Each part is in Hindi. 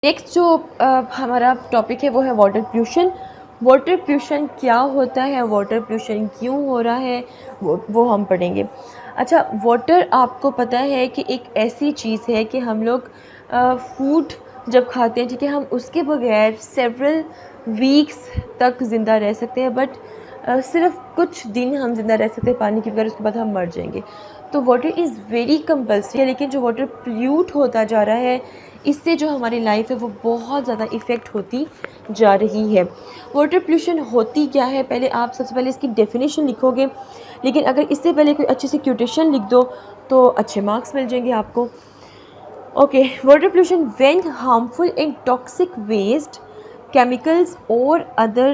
नेक्स्ट जो हमारा टॉपिक है वो है वाटर पोल्यूशन। वाटर पोल्यूशन क्या होता है, वाटर पोल्यूशन क्यों हो रहा है, वो हम पढ़ेंगे। अच्छा, वाटर आपको पता है कि एक ऐसी चीज़ है कि हम लोग फूड जब खाते हैं, ठीक है, हम उसके बगैर सेवरल वीक्स तक ज़िंदा रह सकते हैं, बट सिर्फ कुछ दिन हम ज़िंदा रह सकते हैं पानी के बगैर, उसके बाद हम मर जाएंगे। तो वाटर इज़ वेरी कंपल्सरी है, लेकिन जो वाटर पोल्यूट होता जा रहा है, इससे जो हमारी लाइफ है वो बहुत ज़्यादा इफ़ेक्ट होती जा रही है। वाटर पोल्यूशन होती क्या है, पहले आप सबसे पहले इसकी डेफिनेशन लिखोगे, लेकिन अगर इससे पहले कोई अच्छी सी क्यूटेशन लिख दो तो अच्छे मार्क्स मिल जाएंगे आपको। Okay, water pollution when harmful and toxic waste, chemicals or other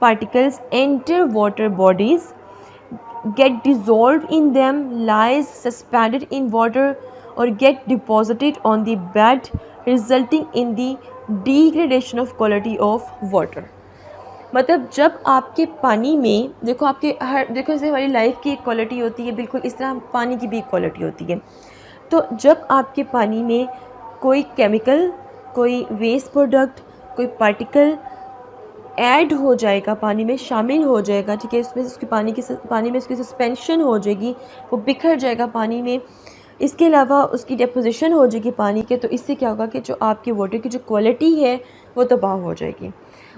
particles enter water bodies, get dissolved in them, lies suspended in water or get deposited on the bed, resulting in the degradation of quality of water। मतलब जब आपके पानी में देखो, आपके देखो जैसे हमारी लाइफ की एक क्वालिटी होती है, बिल्कुल इस तरह पानी की भी एक क्वालिटी होती है। तो जब आपके पानी में कोई केमिकल, कोई वेस्ट प्रोडक्ट, कोई पार्टिकल ऐड हो जाएगा, पानी में शामिल हो जाएगा, ठीक है, इसमें उसकी पानी में उसकी सस्पेंशन हो जाएगी, वो बिखर जाएगा पानी में। इसके अलावा उसकी डेपोजिशन हो जाएगी पानी के, तो इससे क्या होगा कि जो आपके वाटर की जो क्वालिटी है वो तबाह हो जाएगी।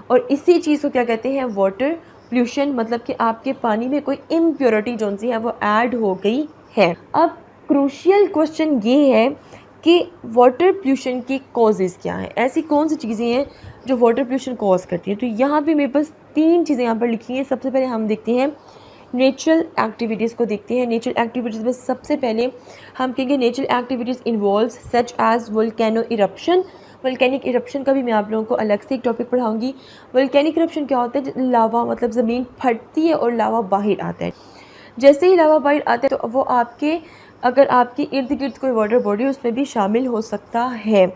और इसी चीज़ को क्या कहते हैं, वाटर पोल्यूशन। मतलब कि आपके पानी में कोई इम्प्योरिटी जो सी है वो ऐड हो गई है। अब क्रूशियल क्वेश्चन ये है कि वाटर पोल्यूशन की कॉजेज़ क्या हैं, ऐसी कौन सी चीज़ें हैं जो वाटर पोल्यूशन कॉज करती हैं। तो यहाँ पे मेरे पास 3 चीज़ें यहाँ पर लिखी हैं। सबसे पहले हम देखते हैं नेचुरल एक्टिविटीज़ को देखते हैं। नेचुरल एक्टिविटीज़ में सबसे पहले हम कहेंगे natural activities involves such as volcano eruption. Volcanic eruption का भी मैं आप लोगों को अलग से एक टॉपिक पढ़ाऊंगी। वोल्केनिक इरप्शन क्या होता है, लावा मतलब ज़मीन फटती है और लावा बाहर आता है। जैसे ही लावा बाहर आता है तो वो आपके, अगर आपके इर्द गिर्द कोई वाटर बॉडी उसमें भी शामिल हो सकता है।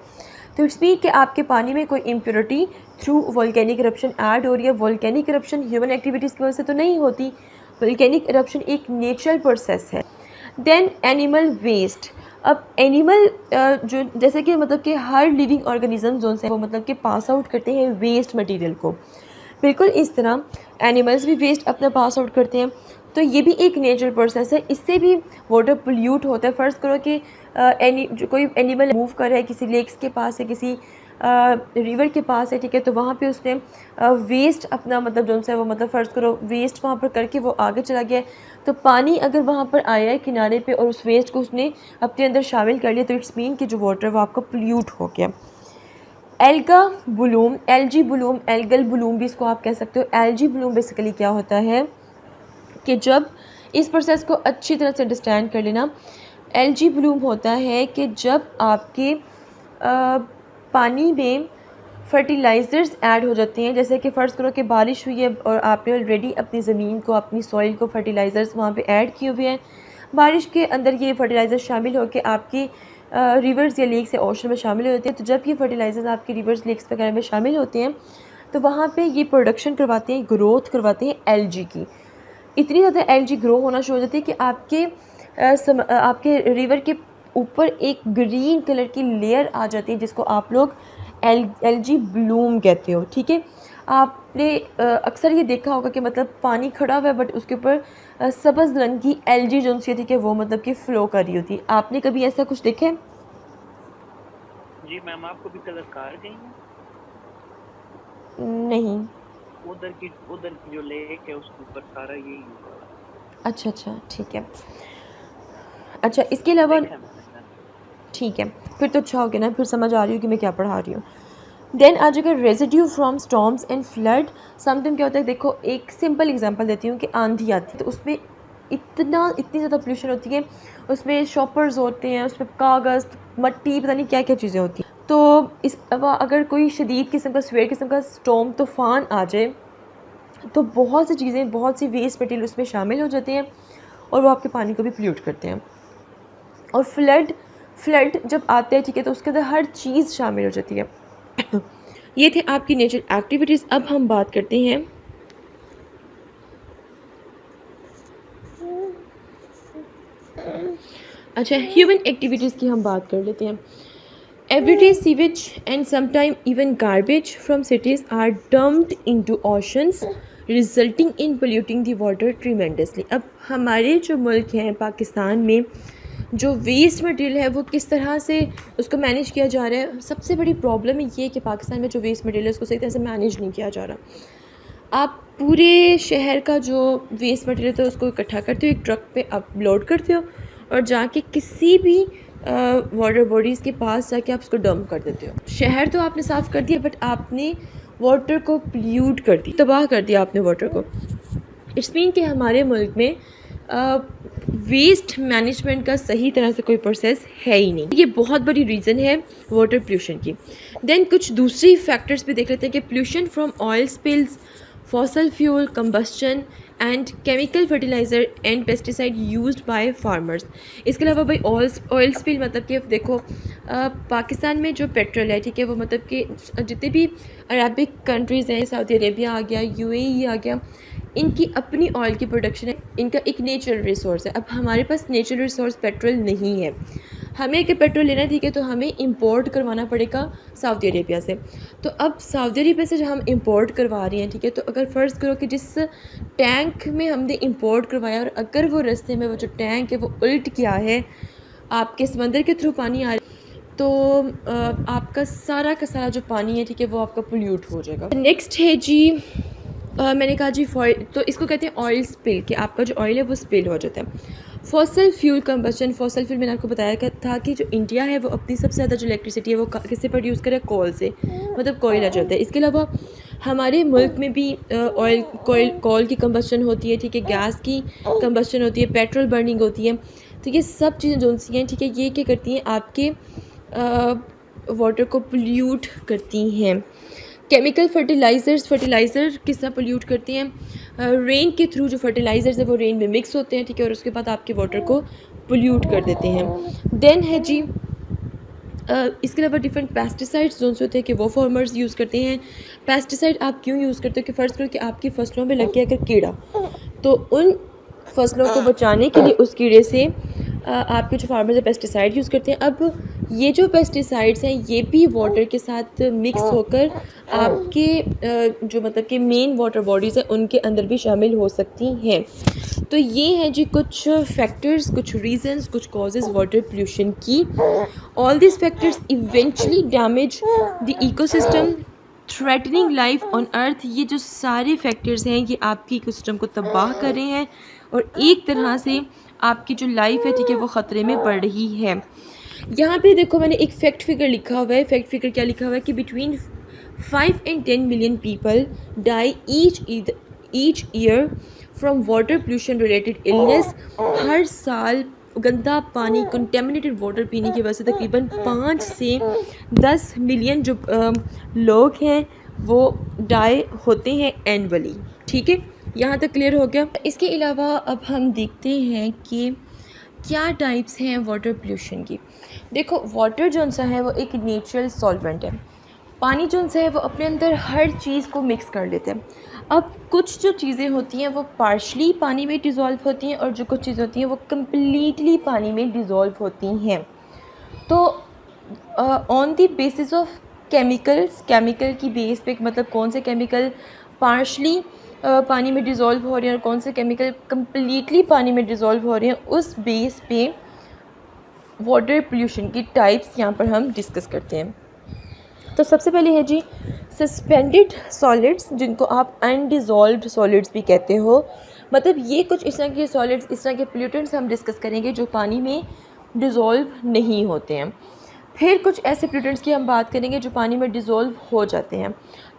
तो इट्स मीन कि आपके पानी में कोई impurity through volcanic eruption add हो रही है। वोल्केनिक इरप्शन ह्यूमन एक्टिविटीज़ की वजह से तो नहीं होती, वोल्केनिक इरप्शन एक नेचुरल प्रोसेस है। Then animal waste. अब एनिमल जो जैसे कि मतलब कि हर लिविंग ऑर्गेनिज्म जो है वो मतलब कि पास आउट करते हैं वेस्ट मटेरियल को, बिल्कुल इस तरह एनिमल्स भी वेस्ट अपना पास आउट करते हैं। तो ये भी एक नेचुरल प्रोसेस है, इससे भी वाटर पोल्यूट होता है। फ़र्ज़ करो कि जो कोई एनिमल मूव कर रहा है, किसी लेक्स के पास है, किसी रिवर के पास है, ठीक है, तो वहाँ पे उसने वेस्ट अपना मतलब जो है वो मतलब फ़र्ज़ करो वेस्ट वहाँ पर करके वो आगे चला गया है। तो पानी अगर वहाँ पर आया है किनारे पे और उस वेस्ट को उसने अपने अंदर शामिल कर लिया, तो इट्स मीन कि जो वाटर वो आपका पोल्यूट हो गया। Alga Bloom, algae Bloom, algal Bloom भी इसको आप कह सकते हो। एल्जी ब्लूम बेसिकली क्या होता है कि जब इस प्रोसेस को अच्छी तरह से अंडरस्टैंड कर लेना, एल्जी ब्लूम होता है कि जब आपके पानी में फर्टिलाइज़र्स ऐड हो जाते हैं। जैसे कि फ़र्ज़ करो कि बारिश हुई है और आपने ऑलरेडी अपनी ज़मीन को, अपनी सॉइल को फर्टिलाइज़र्स वहाँ पे ऐड किए हुए हैं। बारिश के अंदर ये फर्टिलाइज़र शामिल होकर आपकी रिवर्स या लेक्स या ओशन में शामिल होते हैं। तो जब ये फर्टिलाइज़र्स आपकी रिवर्स, लेक्स वगैरह में शामिल होते हैं तो वहाँ पे ये प्रोडक्शन करवाते हैं, ग्रोथ करवाते हैं एल्गी की। इतनी ज़्यादा एल्गी ग्रो होना शुरू हो जाती है कि आपके रिवर के ऊपर एक ग्रीन कलर की लेयर आ जाती है, जिसको आप लोग एल्गी ब्लूम कहते हो, ठीक है। आपने अक्सर ये देखा होगा कि मतलब पानी खड़ा हुआ है बट उसके ऊपर सब्ज़ रंग की एल्गी जो सी ठीक है वो मतलब कि फ़्लो कर रही होती है। आपने कभी ऐसा कुछ देखा है? जी मैम, आपको भी कलर कार गई है? नहीं। उधर की जो लेक है उसके ऊपर सारा यही हुआ है। अच्छा अच्छा, ठीक है। अच्छा, इसके अलावा देखा है मैंने सर। ठीक है, फिर तो अच्छा हो गया ना, फिर समझ आ रही हूँ कि मैं क्या पढ़ा रही हूँ। देन आ जाएगा residue from storms and flood. Sometime क्या होता है, देखो एक सिंपल एग्जांपल देती हूँ कि आंधी आती है तो उसमें इतनी ज़्यादा पोल्यूशन होती है, उसमें शॉपर्स होते हैं, उसमें कागज़, मट्टी, पता नहीं क्या क्या चीज़ें होती हैं। तो इस अगर कोई शदीद किस्म का, सवेर किस्म का स्टॉर्म, तूफ़ान आ जाए तो बहुत सी चीज़ें, बहुत सी वेस्ट मटेरियल उसमें शामिल हो जाते हैं और वो आपके पानी को भी पोल्यूट करते हैं। और फ्लड जब आते हैं, ठीक है, तो उसके अंदर हर चीज़ शामिल हो जाती है। ये थे आपकी नेचुरल एक्टिविटीज़। अब हम बात करते हैं अच्छा ह्यूमन एक्टिविटीज़ की हम बात कर लेते हैं। Everyday sewage and sometimes even garbage from cities are dumped into oceans, resulting in polluting the water tremendously. अब हमारे जो मुल्क हैं पाकिस्तान में जो वेस्ट मटेरियल है वो किस तरह से उसको मैनेज किया जा रहा है। सबसे बड़ी प्रॉब्लम ये है कि पाकिस्तान में जो वेस्ट मटेरियल है उसको सही तरह से मैनेज नहीं किया जा रहा। आप पूरे शहर का जो वेस्ट मटेरियल था उसको इकट्ठा करते हो, एक ट्रक पे अपलोड करते हो और जाके किसी भी वाटर बॉडीज़ के पास जाके आप उसको डंप कर देते हो। शहर तो आपने साफ़ कर दिया बट आपने वाटर को पोल्यूट कर दिया, तबाह कर दिया आपने वाटर को। इट्स मीन कि हमारे मुल्क में वेस्ट मैनेजमेंट का सही तरह से कोई प्रोसेस है ही नहीं। ये बहुत बड़ी रीज़न है वाटर पोल्यूशन की। देन कुछ दूसरी फैक्टर्स भी देख लेते हैं कि pollution from oil spills, fossil fuel combustion and chemical fertilizer and pesticide used by farmers। इसके अलावा भाई ऑयल स्पिल मतलब कि देखो पाकिस्तान में जो पेट्रोल है, ठीक है, वो मतलब कि जितने भी अरबिक कंट्रीज़ हैं, सऊदी अरेबिया आ गया, यूएई आ गया, इनकी अपनी ऑयल की प्रोडक्शन है, इनका एक नेचुरल रिसोर्स है। अब हमारे पास नेचुरल रिसोर्स पेट्रोल नहीं है, हमें अगर पेट्रोल लेना है, ठीक है, तो हमें इंपोर्ट करवाना पड़ेगा सऊदी अरेबिया से। तो अब सऊदी अरेबिया से जब हम इंपोर्ट करवा रहे हैं, ठीक है, तो अगर फ़र्ज़ करो कि जिस टैंक में हमने इंपोर्ट करवाया और अगर वो रास्ते में वो जो टैंक है वो उल्ट गया है, आपके समंदर के थ्रू पानी आ रहा है, तो आपका सारा का सारा जो पानी है, ठीक है, वो आपका पोल्यूट हो जाएगा। नेक्स्ट है जी मैंने कहा जी फॉइल, तो इसको कहते हैं ऑयल स्पिल, कि आपका जो ऑयल है वो स्पिल हो जाता है। Fossil fuel combustion, fossil fuel मैंने आपको बताया था कि जो इंडिया है वो अपनी सबसे ज़्यादा जो इलेक्ट्रिसिटी है वो किससे प्रोड्यूस करे, कोल से, मतलब कोयला जलता है। इसके अलावा हमारे मुल्क में भी ऑयल कोल की कंबस्शन होती है, ठीक है, गैस की कंबस्शन होती है, पेट्रोल बर्निंग होती है। तो ये सब चीज़ें जो सी हैं, ठीक है, ये क्या करती हैं, आपके वाटर को पोल्यूट करती हैं। केमिकल फर्टिलाइज़र किस तरह पोल्यूट करती हैं, रेन के थ्रू जो फर्टिलाइज़र्स है वो रेन में मिक्स होते हैं, ठीक है, और उसके बाद आपके वाटर को पोल्यूट कर देते हैं। देन है जी इसके अलावा डिफरेंट पेस्टिसाइड्स जो होते हैं कि वो फार्मर्स यूज़ करते हैं। पेस्टिसाइड आप क्यों यूज़ करते हो कि फ़र्ज़ करो कि आपकी फ़सलों में लग गया अगर कीड़ा, तो उन फसलों को बचाने के लिए उस कीड़े से आपके जो फार्मर्स है पेस्टिसाइड यूज़ करते हैं। अब ये जो पेस्टिसाइड्स हैं ये भी वाटर के साथ मिक्स होकर आपके जो मतलब कि मेन वाटर बॉडीज़ हैं उनके अंदर भी शामिल हो सकती हैं। तो ये हैं जी कुछ फैक्टर्स, कुछ रीजंस, कुछ कॉजेज़ वाटर पोल्यूशन की। All this factors eventually damage the ecosystem, threatening life on earth. ये जो सारे फैक्टर्स हैं ये आपकी इकोसिस्टम को तबाह कर रहे हैं और एक तरह से आपकी जो लाइफ है, ठीक है, वो ख़तरे में पड़ रही है। यहाँ पे देखो मैंने एक फैक्ट फिगर लिखा हुआ है। फैक्ट फिगर क्या लिखा हुआ है कि between 5 and 10 million people die each year from water pollution related illness। हर साल गंदा पानी, कंटेमिनेटेड वाटर पीने की वजह से तकरीबन 5 से 10 मिलियन जो लोग हैं वो डाई होते हैं एनुअली। ठीक है, यहाँ तक क्लियर हो गया। इसके अलावा अब हम देखते हैं कि क्या टाइप्स हैं वाटर पोल्यूशन की। देखो वाटर जो सा है वो एक नेचुरल सॉल्वेंट है। पानी जो सा है वो अपने अंदर हर चीज़ को मिक्स कर लेते हैं। अब कुछ जो चीज़ें होती हैं वो पार्शली पानी में डिज़ोल्व होती हैं और जो कुछ चीज़ें होती हैं वो कम्प्लीटली पानी में डिज़ोल्व होती हैं। तो on the basis of chemical की बेस पे, मतलब कौन से केमिकल पार्शली पानी में डिज़ोल्व हो रहे हैं और कौन से केमिकल कम्प्लीटली पानी में डिज़ोल्व हो रहे हैं, उस बेस पे वाटर पोल्यूशन की टाइप्स यहाँ पर हम डिस्कस करते हैं। तो सबसे पहले है जी सस्पेंडेड सॉलिड्स, जिनको आप अनडिज़ोल्व्ड सॉलिड्स भी कहते हो। मतलब ये कुछ इस तरह के सॉलिड्स, इस तरह के पोल्यूटेंट्स हम डिस्कस करेंगे जो पानी में डिज़ोल्व नहीं होते हैं। फिर कुछ ऐसे पोल्यूटेंट्स की हम बात करेंगे जो पानी में डिज़ोल्व हो जाते हैं।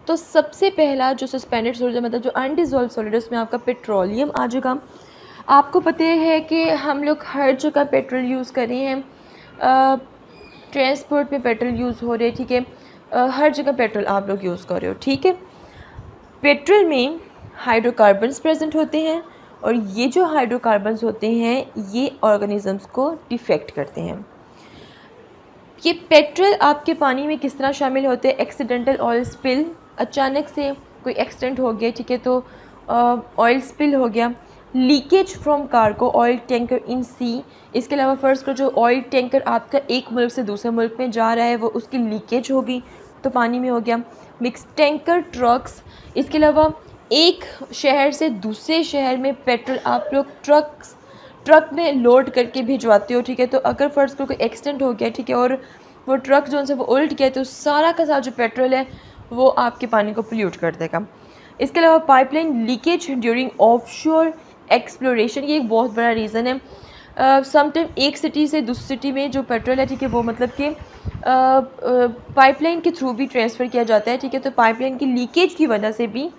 तो सबसे पहला जो सस्पेंडेड सॉलिड, मतलब जो अनडिज़ोल्व सॉलिड है, उसमें आपका पेट्रोलियम आ जाएगा। आपको पता है कि हम लोग हर जगह पेट्रोल यूज़ कर रहे हैं, ट्रांसपोर्ट में पेट्रोल यूज़ हो रहे हैं, ठीक है, हर जगह पेट्रोल आप लोग यूज़ कर रहे हो, ठीक है। पेट्रोल में हाइड्रोकार्बन्स प्रेजेंट होते हैं और ये जो हाइड्रोकार्बन्स होते हैं ये ऑर्गेनिजम्स को डिफेक्ट करते हैं। ये पेट्रोल आपके पानी में किस तरह शामिल होते हैं, एक्सीडेंटल ऑयल स्पिल, अचानक से कोई एक्सीडेंट हो गया, ठीक है, तो ऑयल स्पिल हो गया, leakage from cargo oil tanker in sea, इसके अलावा फ़र्ज़ करो जो ऑयल टैंकर आपका एक मुल्क से दूसरे मुल्क में जा रहा है वो उसकी लीकेज होगी तो पानी में हो गया। मिक्स टैंकर ट्रक्स, इसके अलावा एक शहर से दूसरे शहर में पेट्रोल आप लोग ट्रक में लोड करके भिजवाते हो, ठीक है। तो अगर फ़र्ज़ करो कोई एक्सीडेंट हो गया, ठीक है, और वो ट्रक जो उनसे वो उल्ट गया तो सारा का सारा जो पेट्रोल है वो आपके पानी को पोल्यूट कर देगा। इसके अलावा pipeline leakage during offshore exploration, ये एक बहुत बड़ा रीज़न है। समटाइम एक सिटी से दूसरी सिटी में जो पेट्रोल है, ठीक है, वो मतलब कि पाइपलाइन के थ्रू भी ट्रांसफ़र किया जाता है, ठीक है। तो पाइपलाइन की लीकेज की वजह से भी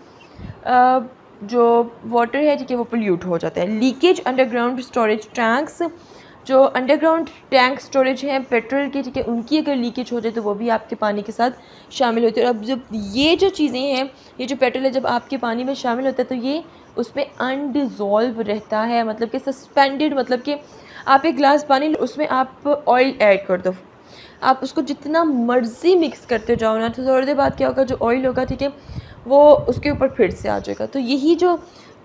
जो वाटर है, ठीक है, वो पोल्यूट हो जाता है। लीकेज अंडरग्राउंड स्टोरेज टैंक्स, जो अंडरग्राउंड टैंक स्टोरेज हैं पेट्रोल की, ठीक है, उनकी अगर लीकेज हो जाए तो वो भी आपके पानी के साथ शामिल होती है। और अब जब ये जो चीज़ें हैं, ये जो पेट्रोल है जब आपके पानी में शामिल होता है तो ये उसमें अनडिज़ोल्व रहता है, मतलब कि सस्पेंडेड, मतलब कि आप एक गिलास पानी उसमें आप ऑयल ऐड कर दो, आप उसको जितना मर्ज़ी मिक्स करते जाओ ना, तो थोड़ी देर बाद क्या होगा, जो ऑयल होगा, ठीक है, वो उसके ऊपर फिर से आ जाएगा। तो यही जो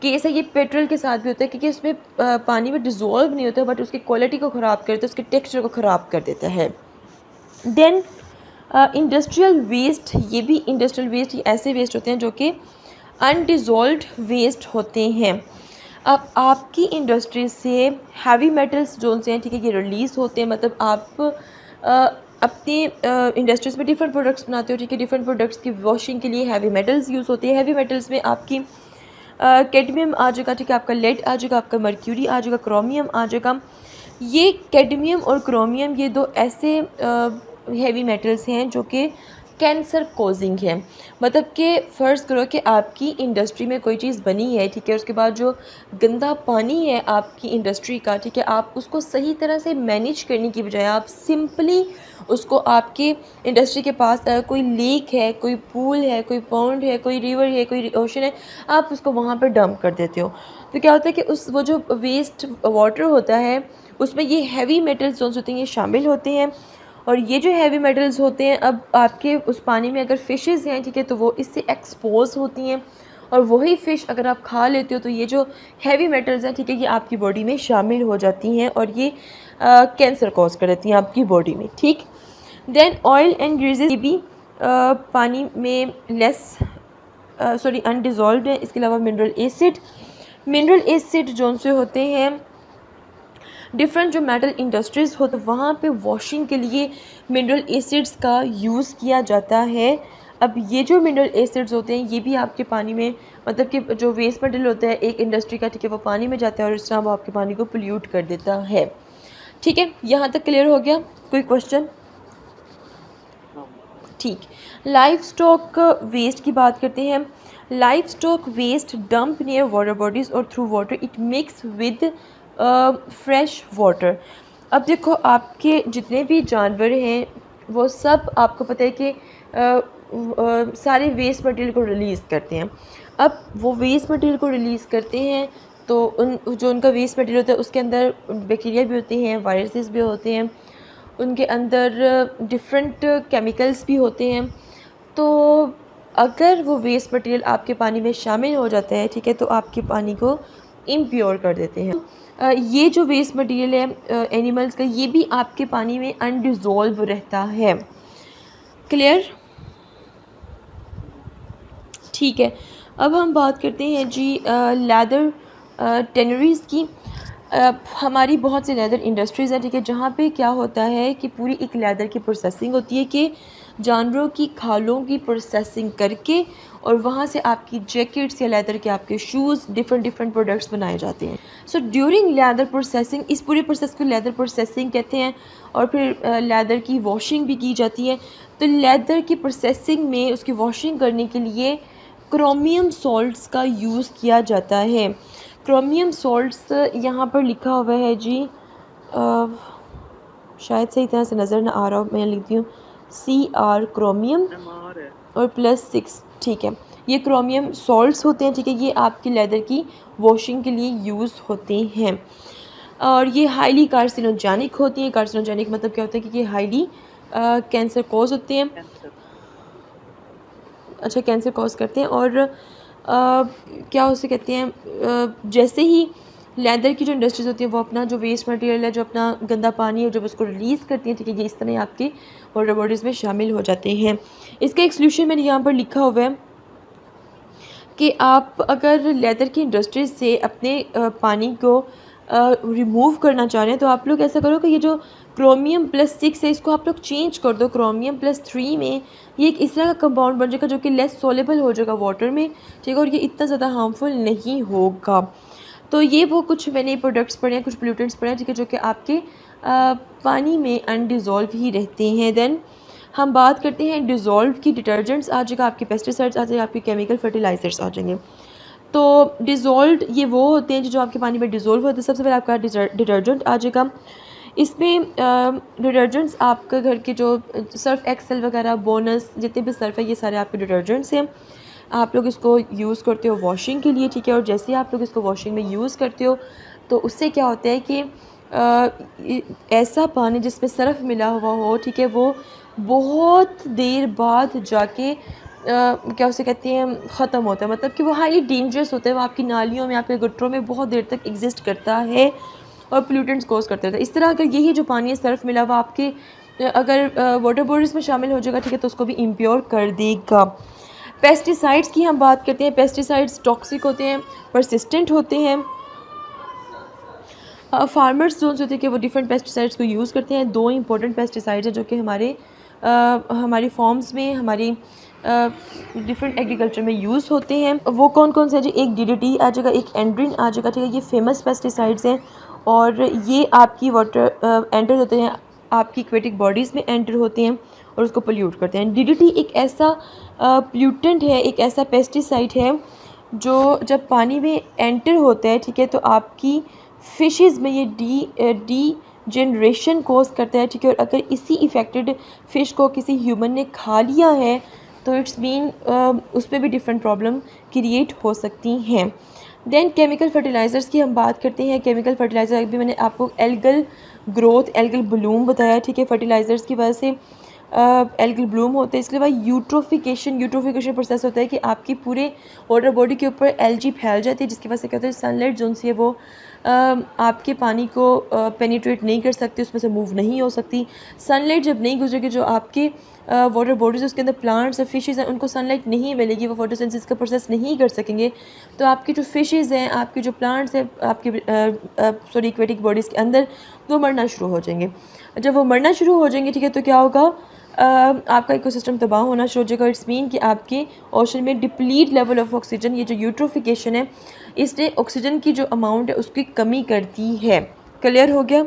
केस है ये पेट्रोल के साथ भी होता है, क्योंकि उसमें पानी में डिज़ोल्व नहीं होता बट उसकी क्वालिटी को ख़राब करता है, उसके टेक्सचर को ख़राब कर देता है। देन इंडस्ट्रियल वेस्ट, ये भी इंडस्ट्रियल वेस्ट ऐसे वेस्ट होते हैं जो कि अनडिज़ोल्व्ड वेस्ट होते हैं। अब आपकी इंडस्ट्री से हैवी मेटल्स जो से हैं, ठीक है, ये रिलीज़ होते हैं, मतलब आप अपनी इंडस्ट्रीज़ में डिफरेंट प्रोडक्ट्स बनाते हो, ठीक है। डिफरेंट प्रोडक्ट्स की वॉशिंग के लिए हैवी मेटल्स यूज़ होती है। हैवी मेटल्स में आपकी कैडमियम आ जाएगा, ठीक है, आपका लेड आ जाएगा, आपका मर्क्यूरी आ जाएगा, क्रोमियम आ जाएगा। ये कैडमियम और क्रोमियम ये दो ऐसे हैवी मेटल्स हैं जो कि कैंसर कॉजिंग है। मतलब कि फ़र्ज़ करो कि आपकी इंडस्ट्री में कोई चीज़ बनी है, ठीक है, उसके बाद जो गंदा पानी है आपकी इंडस्ट्री का, ठीक है, आप उसको सही तरह से मैनेज करने की बजाय आप सिंपली उसको आपके इंडस्ट्री के पास कोई लेक है, कोई पूल है, कोई पॉन्ड है, कोई रिवर है, कोई ओशन है, आप उसको वहाँ पर डंप कर देते हो। तो क्या होता है कि उस वो जो वेस्ट वाटर होता है उसमें ये हैवी मेटल्स जो होते हैं ये शामिल होते हैं। और ये जो हैवी मेटल्स होते हैं अब आपके उस पानी में अगर फ़िशेज़ हैं, ठीक है, तो वो इससे एक्सपोज़ होती हैं और वही फ़िश अगर आप खा लेते हो तो ये जो हैवी मेटल्स हैं, ठीक है, ये आपकी बॉडी में शामिल हो जाती हैं और ये कैंसर कॉज कर देती हैं आपकी बॉडी में, ठीक। देन ऑयल एंड ग्रीसेस, ये भी पानी में अनडिज़ोल्व्ड है। इसके अलावा मिनरल एसिड जो से होते हैं डिफरेंट जो मेटल इंडस्ट्रीज़ होते हैं वहाँ पे वॉशिंग के लिए मिनरल एसिड्स का यूज़ किया जाता है। अब ये जो मिनरल एसिड्स होते हैं ये भी आपके पानी में, मतलब कि जो वेस्ट मटेरियल होता है एक इंडस्ट्री का, ठीक है, वो पानी में जाता है और इस तरह वो आपके पानी को पोल्यूट कर देता है। ठीक है, यहाँ तक क्लियर हो गया? कोई क्वेश्चन? ठीक। लाइफ स्टॉक वेस्ट की बात करते हैं। Life stock waste dump near water bodies और through water it mix with fresh water. अब देखो आपके जितने भी जानवर हैं वो सब आपको पता है कि सारे वेस्ट मटेरियल को रिलीज़ करते हैं। अब वो वेस्ट मटेरियल को रिलीज़ करते हैं तो जो उनका वेस्ट मटेरियल होता है उसके अंदर बैक्टीरिया भी होते हैं, वायरसेस भी होते हैं, उनके अंदर डिफरेंट केमिकल्स भी होते हैं। तो अगर वो वेस्ट मटेरियल आपके पानी में शामिल हो जाता है, ठीक है, तो आपके पानी को इम्प्योर कर देते हैं। ये जो वेस्ट मटेरियल है एनिमल्स का ये भी आपके पानी में अनडिज़ोल्व रहता है। क्लियर? ठीक है, अब हम बात करते हैं जी लेदर टेनरीज़ की। हमारी बहुत सी लेदर इंडस्ट्रीज़ हैं, ठीक है, जहाँ पे क्या होता है कि पूरी एक लेदर की प्रोसेसिंग होती है कि जानवरों की खालों की प्रोसेसिंग करके और वहाँ से आपकी जैकेट्स या लेदर के आपके शूज़ डिफरेंट प्रोडक्ट्स बनाए जाते हैं। सो ड्यूरिंग लेदर प्रोसेसिंग, इस पूरी प्रोसेस को लेदर प्रोसेसिंग कहते हैं। और फिर लेदर की वॉशिंग भी की जाती है। तो लेदर की प्रोसेसिंग में उसकी वॉशिंग करने के लिए क्रोमियम सॉल्ट्स का यूज़ किया जाता है। क्रोमियम सॉल्ट्स यहाँ पर लिखा हुआ है जी, शायद सही तरह से नज़र ना आ रहा हो, मैं लिखती हूँ CR क्रोमियम और +6, ठीक है। ये क्रोमियम सॉल्ट्स होते हैं, ठीक है, ये आपकी लेदर की वॉशिंग के लिए यूज़ होते हैं और ये हाईली कार्सिनोजेनिक होती हैं। कार्सिनोजेनिक मतलब क्या होता है कि ये हाईली कैंसर कॉज होते हैं। अच्छा, कैंसर कॉज करते हैं। और क्या उसे कहते हैं, जैसे ही लेदर की जो इंडस्ट्रीज़ होती हैं वो अपना जो वेस्ट मटेरियल है, जो अपना गंदा पानी है, जब उसको रिलीज़ करती हैं, ठीक है, ये इस तरह आपके वाटर बॉडीज़ में शामिल हो जाते हैं। इसका एक सॉल्यूशन मैंने यहाँ पर लिखा हुआ है कि आप अगर लेदर की इंडस्ट्रीज से अपने पानी को रिमूव करना चाह रहे हैं, तो आप लोग ऐसा करो कि ये जो क्रोमियम+6 है, इसको आप लोग चेंज कर दो क्रोमियम+3 में। ये एक इस तरह का कंपाउंड बन जाएगा जो कि लेस सोलेबल हो जाएगा वाटर में, ठीक है, और ये इतना ज़्यादा हार्मफुल नहीं होगा। तो ये वो कुछ मैंने प्रोडक्ट्स पढ़े हैं, कुछ पोल्यूटेंट्स पढ़े हैं, ठीक है, जो कि आपके पानी में अनडिज़ोल्व ही रहते हैं। देन हम बात करते हैं डिज़ोल्व की। डिटर्जेंट्स आ जाएगा, आपके पेस्टिसाइड्स आ जाएगा, आपके केमिकल फर्टिलाइज़र्स आ जाएंगे। तो डिज़ोल्व ये वो होते हैं जो आपके पानी में डिज़ोल्व होते हैं। सबसे पहले आपका डिटर्जेंट आ जाएगा। इसमें डिटर्जेंट्स आपके घर के जो सर्फ एक्सेल वगैरह, बोनस, जितने भी सर्फ है, ये सारे आपके डिटर्जेंट्स हैं। आप लोग इसको यूज़ करते हो वॉशिंग के लिए, ठीक है, और जैसे ही आप लोग इसको वॉशिंग में यूज़ करते हो तो उससे क्या होता है कि ऐसा पानी जिसमें सर्फ मिला हुआ हो, ठीक है, वो बहुत देर बाद जाके क्या उसे कहते हैं, ख़त्म होता है। मतलब कि वो हाईली डेंजरस होता है, वो आपकी नालियों में, आपके गटरों में बहुत देर तक एग्जिस्ट करता है और पोल्यूटेंट्स कॉज करता है। इस तरह अगर यही जो पानी है सर्फ मिला हुआ आपके अगर वाटर बॉडीज़ में शामिल हो जाएगा, ठीक है, तो उसको भी इम्प्योर कर देगा। पेस्टिसाइड्स की हम बात करते हैं। पेस्टिसाइड्स टॉक्सिक होते हैं, परसिस्टेंट होते हैं। फार्मर्स जो होते हैं कि वो डिफरेंट पेस्टिसाइड्स को यूज़ करते हैं। दो इंपॉर्टेंट पेस्टिसाइड्स हैं जो कि हमारी फॉर्म्स में, हमारी डिफरेंट एग्रीकल्चर में यूज़ होते हैं। वो कौन कौन से हैं जी? एक DDT आ जाएगा, एक एंड्रिन आ जाएगा, ठीक है, ये फेमस पेस्टिसाइड्स हैं और ये आपकी वाटर एंटर होते हैं, आपकी एक्वेटिक बॉडीज़ में एंटर होते हैं और उसको पोल्यूट करते हैं। DDT एक ऐसा पोल्यूटेंट है, एक ऐसा पेस्टिसाइड है जो जब पानी में एंटर होता है, ठीक है, तो आपकी फ़िशेज़ में ये डी जनरेशन कोज करता है, ठीक है, और अगर इसी इफ़ेक्टेड फ़िश को किसी ह्यूमन ने खा लिया है तो इट्स मीन उसमें भी डिफरेंट प्रॉब्लम क्रिएट हो सकती हैं। देन केमिकल फर्टिलाइज़र्स की हम बात करते हैं। केमिकल फर्टिलाइज़र अभी मैंने आपको एल्गल ग्रोथ, एल्गल ब्लूम बताया, ठीक है, फर्टिलाइज़र्स की वजह से एल्गल ब्लूम होते हैं। इसके अलावा यूट्रोफिकेशन प्रोसेस होता है कि आपकी पूरे वाटर बॉडी के ऊपर एलजी फैल जाती है, जिसकी वजह से क्या होता है, सनलाइट जो सी है वो आपके पानी को पेनिट्रेट नहीं कर सकती, उसमें से मूव नहीं हो सकती। सनलाइट जब नहीं गुजरेगी, जो आपके वाटर बॉडीज़ उसके अंदर प्लांट्स और फिशेज़ हैं, उनको सनलाइट नहीं मिलेगी, वो फोटोसिंथेसिस का प्रोसेस नहीं कर सकेंगे, तो आपकी जो फिशेज़ हैं, आपके जो प्लांट्स हैं, आपके एक्वेटिक बॉडीज़ के अंदर, वो मरना शुरू हो जाएंगे। जब वो मरना शुरू हो जाएंगे, ठीक है, तो क्या होगा, आपका इकोसिस्टम तबाह होना शुरू हो जाएगा। इट्स मीन कि आपके ओशन में डिप्लीट लेवल ऑफ ऑक्सीजन, ये जो यूट्रोफिकेशन है, इसने ऑक्सीजन की जो अमाउंट है उसकी कमी करती है। क्लियर हो गया?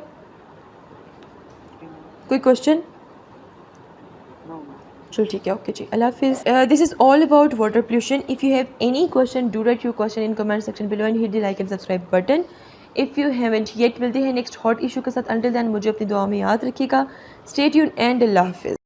कोई क्वेश्चन? चलो ठीक है, ओके जी, अल्लाह हाफिज़। This is all about water pollution. If you have any question, do right your question in comment section below and hit the like and subscribe button. If you haven't yet, मिलते हैं नेक्स्ट हॉट इशू के साथ। अंटिल दैन मुझे अपनी दुआ में याद रखिएगा। स्टे ट्यून्ड एंड अल्लाह हाफिज़।